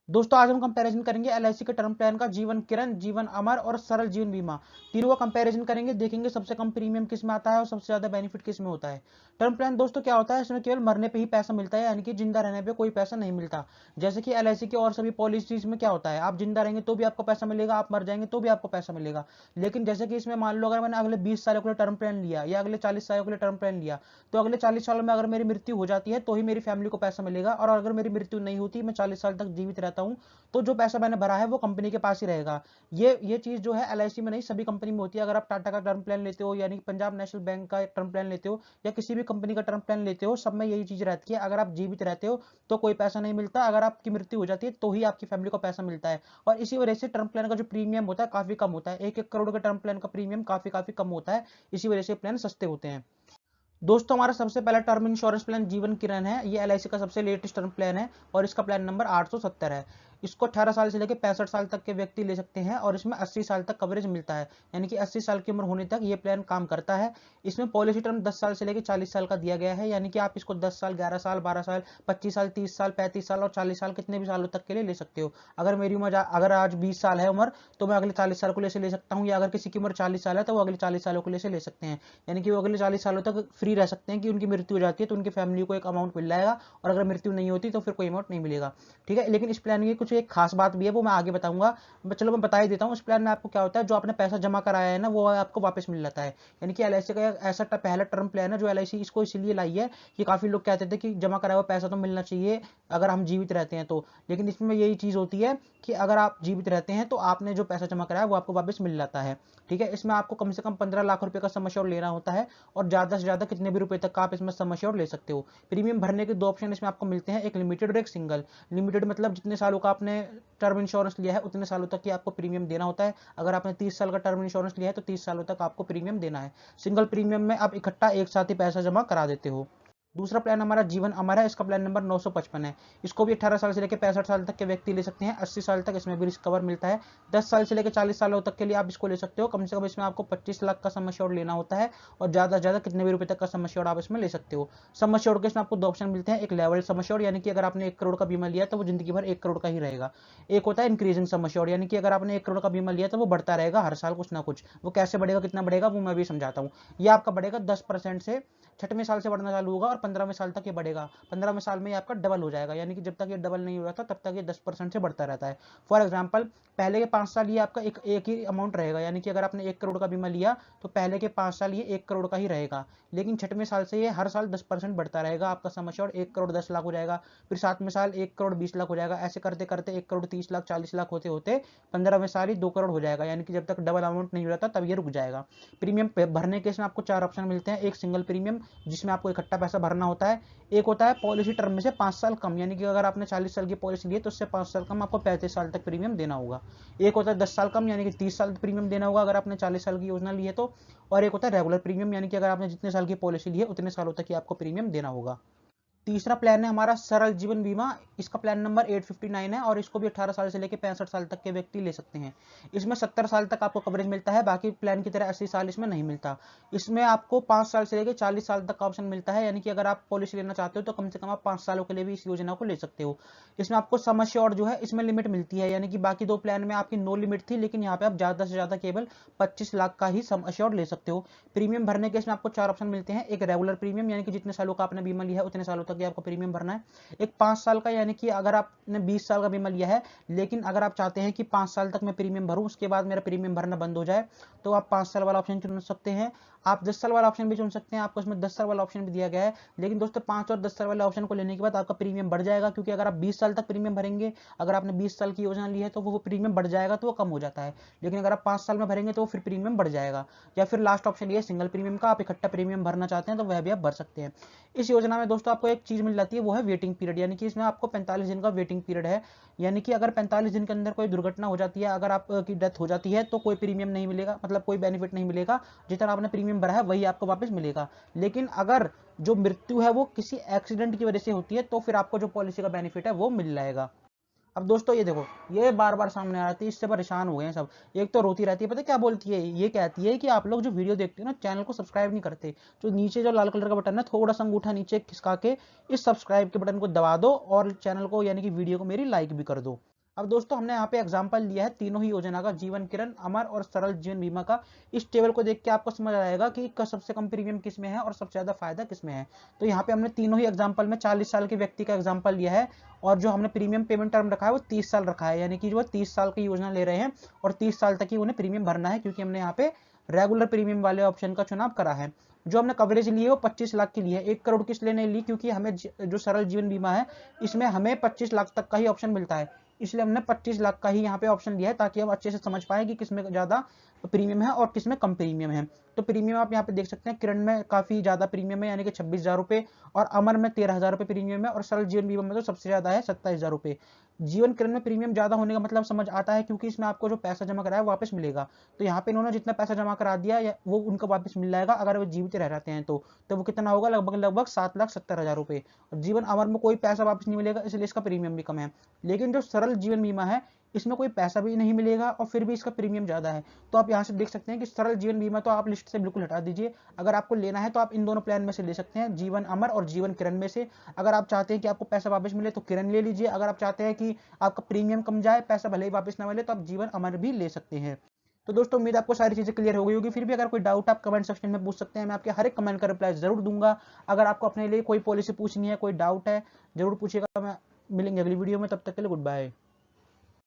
दोस्तों आज हम कंपैरिजन करेंगे एलआईसी के टर्म प्लान का जीवन किरण, जीवन अमर और सरल जीवन बीमा। तीनों का कंपैरिजन करेंगे, देखेंगे सबसे कम प्रीमियम किस में आता है और सबसे ज्यादा बेनिफिट किस में होता है। टर्म प्लान दोस्तों क्या होता है, इसमें केवल मरने पे ही पैसा मिलता है, यानी कि जिंदा रहने पे कोई पैसा नहीं मिलता। जैसे कि एलआईसी की और सभी पॉलिसीज में क्या होता है, आप जिंदा रहेंगे तो भी आपको पैसा मिलेगा, आप मर जाएंगे तो भी आपको पैसा मिलेगा। लेकिन जैसे कि इसमें मान लो अगर मैंने अगले 20 सालों के लिए टर्म प्लान लिया या अगले 40 सालों के लिए टर्म प्लान लिया, तो अगले 40 सालों में अगर मेरी मृत्यु हो जाती है तो ही मेरी फैमिली को पैसा मिलेगा, और अगर मेरी मृत्यु नहीं होती, मैं 40 साल तक जीवित रहता हूँ, तो जो पैसा मैंने भरा है वो कंपनी के पास ही रहेगा। ये चीज जो है एलआईसी में नहीं, सभी कंपनी में होती है। अगर आप टाटा का टर्म प्लान लेते हो, यानी पंजाब नेशनल बैंक का टर्म प्लान लेते हो, या किसी भी कंपनी का टर्म प्लान लेते हो, सब में यही चीज रहती है। अगर आप जीवित रहते हो तो कोई पैसा नहीं मिलता, अगर आपकी मृत्यु हो जाती है तो ही आपकी फैमिली को पैसा मिलता है। और इसी वजह से टर्म प्लान का जो प्रीमियम होता है काफी कम होता है, 1-1 करोड़ का टर्म प्लान का प्रीमियम काफी काफी कम होता है। इसी वजह से प्लान सस्ते होते हैं। दोस्तों हमारा सबसे पहला टर्म इंश्योरेंस प्लान जीवन किरण है। ये एलआईसी का सबसे लेटेस्ट टर्म प्लान है और इसका प्लान नंबर 870 है। इसको 18 साल से लेकर 65 साल तक के व्यक्ति ले सकते हैं और इसमें 80 साल तक कवरेज मिलता है, यानी कि 80 साल की उम्र होने तक ये प्लान काम करता है। इसमें पॉलिसी टर्म 10 साल से लेकर 40 साल का दिया गया है, यानी कि आप इसको 10 साल, 11 साल, 12 साल, 25 साल, 30 साल, 35 साल और 40 साल, कितने भी सालों तक के लिए ले सकते हो। अगर मेरी उम्र अगर आज 20 साल है उम्र, तो मैं अगले 40 साल को ले सकता हूँ, या अगर किसी की उम्र 40 साल है तो वो अगले 40 सालों को ले सकते हैं। यानी कि वो अगले 40 सालों तक फ्री रह सकते हैं कि उनकी मृत्यु हो जाती है तो उनकी फैमिली को एक अमाउंट मिल जाएगा, और अगर मृत्यु नहीं होती तो फिर कोई अमाउंट नहीं मिलेगा। ठीक है, लेकिन इस प्लान की कुछ एक खास बात भी है, वो मैं आगे बताऊंगा। चलो मैं बता ही देता हूँ। इस प्लान में आपको क्या होता है, जो आपने पैसा जमा कराया है ना, वो आपको वापस मिल जाता है। यानी कि एलआईसी का ऐसा पहला टर्म प्लान है जो एलआईसी इसको इसलिए लाई है कि काफी लोग कहते थे कि जमा कराया हुआ पैसा तो मिलना चाहिए अगर हम जीवित रहते हैं तो, लेकिन इसमें यही चीज होती है कि अगर आप जीवित रहते हैं तो आपने जो पैसा जमा कराया वो आपको वापस मिल जाता है। ठीक है, इसमें आपको कम से कम 15 लाख रुपए का सम एश्योर्ड लेना होता है, और ज्यादा से ज्यादा कितने भी रुपए तक का आप इसमें सम एश्योर्ड ले सकते हो। प्रीमियम भरने के दो ऑप्शन इसमें आपको मिलते हैं, एक लिमिटेड और एक सिंगल। लिमिटेड मतलब जितने सालों का आपने टर्म इंश्योरेंस लिया है उतने सालों तक ही आपको प्रीमियम देना होता है। अगर आपने 30 साल का टर्म इंश्योरेंस लिया है तो 30 सालों तक आपको प्रीमियम देना है। सिंगल प्रीमियम में आप इकट्ठा एक साथ ही पैसा जमा करा देते हो। दूसरा प्लान हमारा जीवन अमर है। इसका प्लान नंबर 955 है। इसको भी 18 साल से लेकर 65 साल तक के व्यक्ति ले सकते हैं, 80 साल तक इसमें भी रिस्क कवर मिलता है। 10 साल से लेकर 40 सालों तक के लिए आप इसको ले सकते हो। कम से कम इसमें आपको 25 लाख का सम एश्योर्ड लेना होता है, और ज्यादा से ज्यादा कितने भी रुपए तक का सम एश्योर्ड आप इसमें ले सकते हो। सम एश्योर्ड के इसमें आपको दो ऑप्शन मिलते हैं, एक लेवल सम एश्योर्ड, यानी कि अगर आपने 1 करोड़ का बीमा लिया तो वो जिंदगी भर 1 करोड़ का ही रहेगा। एक होता है इंक्रीजिंग सम एश्योर्ड, यानी कि अगर आपने 1 करोड़ का बीमा लिया तो वो बढ़ता रहेगा हर साल कुछ ना कुछ। वो कैसे बढ़ेगा, कितना बढ़ेगा, वो मैं भी समझाता हूँ। ये आपका बढ़ेगा 10% से, 6वें साल से बढ़ना चालू होगा और 15वें साल तक ये बढ़ेगा। 15वें साल में ये आपका डबल हो जाएगा, यानी कि जब तक ये डबल नहीं हो जाता तब तक ये 10% से बढ़ता रहता है। फॉर एग्जाम्पल, पहले के 5 साल ये आपका एक ही अमाउंट रहेगा, यानी कि अगर आपने 1 करोड़ का बीमा लिया तो पहले के 5 साल ये 1 करोड़ का ही रहेगा। लेकिन 6वें साल से ये हर साल 10% बढ़ता रहेगा। आपका सम एश्योर्ड 1 करोड़ 10 लाख हो जाएगा, फिर 7वें साल 1 करोड़ 20 लाख हो जाएगा, ऐसे करते करते 1 करोड़ 30 लाख 40 लाख होते होते 15वें साल ही 2 करोड़ हो जाएगा, यानी कि जब तक डबल अमाउंट नहीं हो जाता तब ये रुक जाएगा। प्रीमियम भरने के इसमें आपको 4 ऑप्शन मिलते हैं, एक सिंगल प्रीमियम जिसमें आपको इकट्ठा पैसा भरना होता है, एक होता है पॉलिसी टर्म में से 5 साल कम, यानी कि अगर आपने 40 साल की पॉलिसी ली है तो उससे 5 साल कम आपको 35 साल तक प्रीमियम देना होगा। एक होता है 10 साल कम, यानी कि 30 साल प्रीमियम देना होगा अगर आपने 40 साल की योजना ली है तो। और एक होता है रेगुलर प्रीमियम, यानी कि अगर आपने जितने साल की पॉलिसी ली है उतने सालों तक ही आपको प्रीमियम देना होगा। तीसरा प्लान है हमारा सरल जीवन बीमा। इसका प्लान नंबर 859 है और इसको भी 18 साल से लेकर 65 साल तक के व्यक्ति ले सकते हैं। इसमें 70 साल तक आपको कवरेज मिलता है, बाकी प्लान की तरह 80 साल इसमें नहीं मिलता। इसमें आपको 5 साल से लेकर 40 साल तक का ऑप्शन मिलता है, यानी कि अगर आप पॉलिसी लेना चाहते हो तो कम से कम आप 5 सालों के लिए भी इस योजना को ले सकते हो। इसमें आपको सम एश्योर्ड जो है इसमें लिमिट मिलती है, यानी कि बाकी दो प्लान में आपकी नो लिमिट थी, लेकिन यहाँ पे आप ज्यादा से ज्यादा केवल 25 लाख का ही सम एश्योर्ड ले सकते हो। प्रीमियम भरने के इसमें आपको 4 ऑप्शन मिलते हैं, एक रेगुलर प्रीमियम, यानी कि जितने सालों का आपने बीमा लिया है उतने सालों तक आपको प्रीमियम भरना है। एक 5 साल का, यानी कि अगर आपने 20 साल का बीमा लिया है लेकिन अगर आप चाहते हैं कि 5 साल तक मैं प्रीमियम भरूं उसके बाद मेरा प्रीमियम भरना बंद हो जाए, तो आप 5 साल वाला ऑप्शन चुन सकते हैं। आप 10 साल वाला ऑप्शन भी चुन सकते हैं, आपको इसमें 10 साल वाला ऑप्शन भी दिया गया है। लेकिन दोस्तों 5 और 10 साल वाले ऑप्शन को लेने के बाद आपका प्रीमियम बढ़ जाएगा, क्योंकि अगर आप 20 साल तक प्रीमियम भरेंगे, अगर आपने 20 साल की योजना ली है तो वो प्रीमियम बढ़ जाएगा, तो वो कम हो जाता है। लेकिन अगर आप 5 साल में भरेंगे तो फिर प्रीमियम बढ़ जाएगा। या फिर लास्ट ऑप्शन ये सिंगल प्रीमियम का, आप इकट्ठा प्रीमियम भरना चाहते हैं तो वह भी आप भर सकते हैं। इस योजना में दोस्तों आपको एक चीज मिल जाती है, वो है वेटिंग पीरियड, यानी कि इसमें आपको 45 दिन का वेटिंग पीरियड है। यानी कि अगर 45 दिन के अंदर कोई दुर्घटना हो जाती है, अगर आपकी डेथ हो जाती है तो कोई प्रीमियम नहीं मिलेगा, मतलब कोई बेनिफिट नहीं मिलेगा। जितना आपने प्रीमियम भरा है वही आपको वापस मिलेगा। लेकिन अगर जो मृत्यु है वो किसी एक्सीडेंट की वजह से होती है तो फिर आपको जो पॉलिसी का बेनिफिट है वो मिल जाएगा। अब दोस्तों ये देखो, ये बार बार सामने आ रही है, इससे परेशान हो गए हैं सब। एक तो रोती रहती है, पता है क्या बोलती है, ये कहती है कि आप लोग जो वीडियो देखते हो ना चैनल को सब्सक्राइब नहीं करते। जो नीचे जो लाल कलर का बटन है थोड़ा सा अंगूठा नीचे खिसका के इस सब्सक्राइब के बटन को दबा दो और चैनल को यानी कि वीडियो को मेरी लाइक भी कर दो। अब दोस्तों हमने यहाँ पे एग्जांपल लिया है तीनों ही योजना का, जीवन किरण, अमर और सरल जीवन बीमा का। इस टेबल को देख के आपको समझ आएगा कि सबसे कम प्रीमियम किस में है और सबसे ज्यादा फायदा किस में है। तो यहाँ पे हमने तीनों ही एग्जाम्पल में 40 साल के व्यक्ति का एग्जाम्पल लिया है, और जो हमने प्रीमियम पेमेंट टर्म रखा है वो 30 साल रखा है, यानी कि जो 30 साल की योजना ले रहे हैं और 30 साल तक ही उन्हें प्रीमियम भरना है, क्योंकि हमने यहाँ पे रेगुलर प्रीमियम वाले ऑप्शन का चुनाव करा है। जो हमने कवरेज ली है वो 25 लाख की ली है। 1 करोड़ की इसलिए नहीं ली क्योंकि हमें जो सरल जीवन बीमा है इसमें हमें 25 लाख तक का ही ऑप्शन मिलता है, इसलिए हमने 25 लाख का ही यहाँ पे ऑप्शन लिया है, ताकि हम अच्छे से समझ पाए कि किसमें ज्यादा प्रीमियम है और किसमें कम प्रीमियम है। तो प्रीमियम आप यहाँ पे देख सकते हैं, किरण में काफी ज्यादा प्रीमियम है, यानी कि 26,000 रुपए, और अमर में 13,000 रुपए प्रीमियम है, और सरल जीवन बीमा में तो सबसे ज्यादा है 27,000 रुपए। जीवन किरण में प्रीमियम ज्यादा होने का मतलब समझ आता है, क्योंकि इसमें आपको जो पैसा जमा कराया वापस मिलेगा। तो यहाँ पे इन्होंने जितना पैसा जमा करा दिया वो उनको वापस मिल जाएगा अगर वो जीवित रह जाते हैं तो वो कितना होगा, लगभग 7,70,000 रुपए। जीवन अमर में कोई पैसा वापस नहीं मिलेगा, इसलिए इसका प्रीमियम भी कम है। लेकिन जो सरल जीवन बीमा है इसमें कोई पैसा भी नहीं मिलेगा और फिर भी इसका प्रीमियम ज्यादा है। तो आप यहाँ से देख सकते हैं कि सरल जीवन बीमा तो आप लिस्ट से बिल्कुल हटा दीजिए। अगर आपको लेना है तो आप इन दोनों प्लान में से ले सकते हैं, जीवन अमर और जीवन किरण में से। अगर आप चाहते हैं कि आपको पैसा वापस मिले तो किरण ले लीजिए, अगर आप चाहते हैं कि आपका प्रीमियम कम जाए, पैसा भले ही वापस ना मिले, तो आप जीवन अमर भी ले सकते हैं। तो दोस्तों उम्मीद आपको सारी चीजें क्लियर हो गई होगी। फिर भी अगर कोई डाउट आप कमेंट सेक्शन में पूछ सकते हैं, मैं आपके हर एक कमेंट का रिप्लाई जरूर दूंगा। अगर आपको अपने लिए कोई पॉलिसी पूछनी है, कोई डाउट है, जरूर पूछेगा। मैं मिलेंगे अगली वीडियो में, तब तक के लिए गुड बाय।